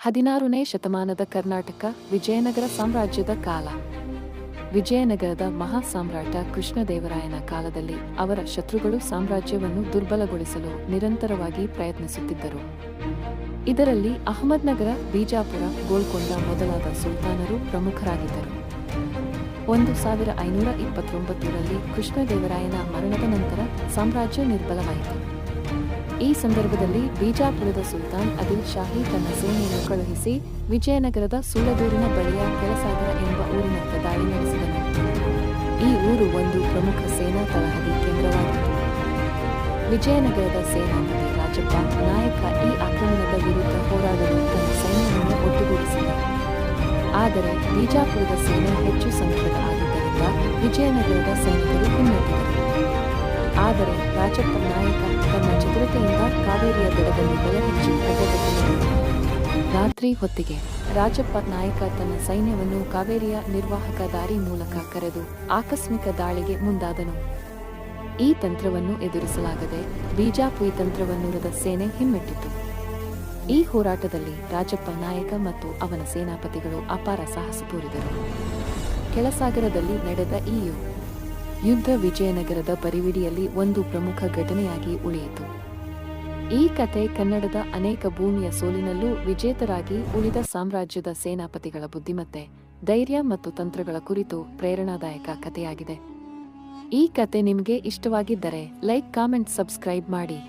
16ನೇ ಶತಮಾನದ ಕರ್ನಾಟಕ ವಿಜಯನಗರ ಸಾಮ್ರಾಜ್ಯದ ಕಾಲ. ವಿಜಯನಗರದ ಮಹಾ ಸಾಮ್ರಾಟ ಕೃಷ್ಣದೇವರಾಯನ ಕಾಲದಲ್ಲಿ ಅವರ ಶತ್ರುಗಳು ಸಾಮ್ರಾಜ್ಯವನ್ನು ದುರ್ಬಲಗೊಳಿಸಲು ನಿರಂತರವಾಗಿ ಪ್ರಯತ್ನಿಸುತ್ತಿದ್ದರು. ಇದರಲ್ಲಿ ಅಹಮದ್ನಗರ, ಬಿಜಾಪುರ, ಗೋಲ್ಕೊಂಡ ಮೊದಲಾದ ಸುಲ್ತಾನರು ಪ್ರಮುಖರಾಗಿದ್ದರು. 1529ರಲ್ಲಿ ಕೃಷ್ಣದೇವರಾಯನ ಮರಣದ ನಂತರ ಸಾಮ್ರಾಜ್ಯ ನಿರ್ಬಲವಾಯಿತು. ಈ ಸಂದರ್ಭದಲ್ಲಿ ಬಿಜಾಪುರದ ಸುಲ್ತಾನ್ ಆದಿಲ್ ಶಾಹಿ ತನ್ನ ಸೇನೆಯನ್ನು ಕಳುಹಿಸಿ ವಿಜಯನಗರದ ಸೂಳದೂರಿನ ಬಳಿಯ ಕೆಲಸಾಗರ ಎಂಬ ಊರಿನತ್ತ ದಾಳಿ ನಡೆಸಿದನು. ಈ ಊರು ಒಂದು ಪ್ರಮುಖ ಸೇನಾ ತಳಹದಿ ಕೇಂದ್ರವಾಗಿತ್ತು. ವಿಜಯನಗರದ ಸೇನಾಪತಿ ರಾಜಪ್ಪ ನಾಯಕ ಈ ಆಕ್ರಮಣದ ವಿರುದ್ಧ ಹೋರಾಡಲು ತನ್ನ ಸೈನ್ಯವನ್ನು ಒಟ್ಟುಗೂಡಿಸಿದ. ಆದರೆ ಬಿಜಾಪುರದ ಸೇನೆ ಹೆಚ್ಚು ಸಂಖ್ಯೆಯ ಆಗಿದ್ದರಿಂದ ವಿಜಯನಗರದ ಸೈನಿಕರು ಹಿಮ್ಮೆಟ್ಟಿದರು. ಆದರೆ ರಾಜಪ್ಪ ನಾಯಕ ತನ್ನ ಚತುರತೆಯಿಂದ ಕಾವೇರಿಯ ದಡದಲ್ಲಿ ಬಲಹೆಚ್ಚಿ ಪ್ರಗತಿಸಿದನು. ರಾತ್ರಿ ಹೊತ್ತಿಗೆ ರಾಜಪ್ಪ ನಾಯಕ ತನ್ನ ಸೈನ್ಯವನ್ನು ಕಾವೇರಿಯ ನಿರ್ವಾಹಕ ದಾರಿ ಮೂಲಕ ಕರೆದು ಆಕಸ್ಮಿಕ ದಾಳಿಗೆ ಮುಂದಾದನು. ಈ ತಂತ್ರವನ್ನು ಎದುರಿಸಲಾಗದೆ ಬಿಜಾಪುರಿ ತಂತ್ರವನ್ನುರದ ಸೇನೆ ಹಿಮ್ಮೆಟ್ಟಿತು. ಈ ಹೋರಾಟದಲ್ಲಿ ರಾಜಪ್ಪ ನಾಯಕ ಮತ್ತು ಅವನ ಸೇನಾಪತಿಗಳು ಅಪಾರ ಸಾಹಸ ತೋರಿದರು. ಕೆಲಸಾಗರದಲ್ಲಿ ನಡೆದ ಈ ಯುದ್ಧ ವಿಜಯನಗರದ ಬರಿವಿಡಿಯಲ್ಲಿ ಒಂದು ಪ್ರಮುಖ ಘಟನೆಯಾಗಿ ಉಳಿಯಿತು. ಈ ಕಥೆ ಕನ್ನಡದ ಅನೇಕ ಭೂಮಿಯ ಸೋಲಿನಲ್ಲೂ ವಿಜೇತರಾಗಿ ಉಳಿದ ಸಾಮ್ರಾಜ್ಯದ ಸೇನಾಪತಿಗಳ ಬುದ್ಧಿಮತ್ತೆ, ಧೈರ್ಯ ಮತ್ತು ತಂತ್ರಗಳ ಕುರಿತು ಪ್ರೇರಣಾದಾಯಕ ಕಥೆಯಾಗಿದೆ. ಈ ಕಥೆ ನಿಮಗೆ ಇಷ್ಟವಾಗಿದ್ದರೆ ಲೈಕ್, ಕಾಮೆಂಟ್, ಸಬ್ಸ್ಕ್ರೈಬ್ ಮಾಡಿ.